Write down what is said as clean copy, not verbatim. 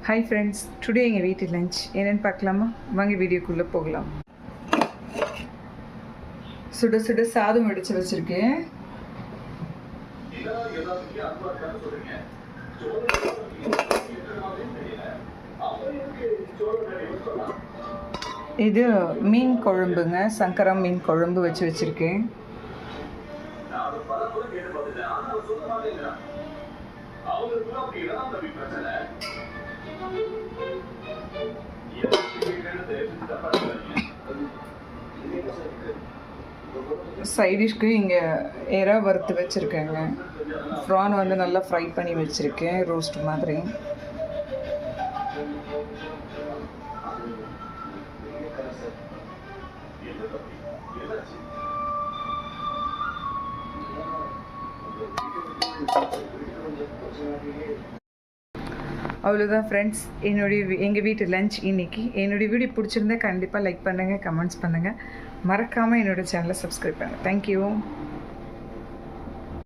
Hi friends, today எங்கள் வீட்டு lunch என்னென்னு பார்க்கலாமா? வாங்க வீடியோக்குள்ளே போகலாம். சுட சுட சாதம் வடித்து வச்சுருக்கேன். இது மீன் குழம்புங்க, சங்கரா மீன் குழம்பு வச்சு வச்சுருக்கேன். சைடிஷ்க்கு இங்கே எறா வறுத்து வச்சுருக்கேங்க. ப்ரான் வந்து நல்லா ஃப்ரை பண்ணி வச்சுருக்கேன், ரோஸ்ட் மாதிரி. அவ்வளோதான் ஃப்ரெண்ட்ஸ், எங்கள் வீட்டு லஞ்ச் இன்றைக்கி. என்னுடைய வீடியோ பிடிச்சிருந்தா கண்டிப்பாக லைக் பண்ணுங்கள், கமெண்ட்ஸ் பண்ணுங்கள். மறக்காமல் என்னோடய சேனலை சப்ஸ்கிரைப் பண்ணுங்கள். தேங்க்யூ.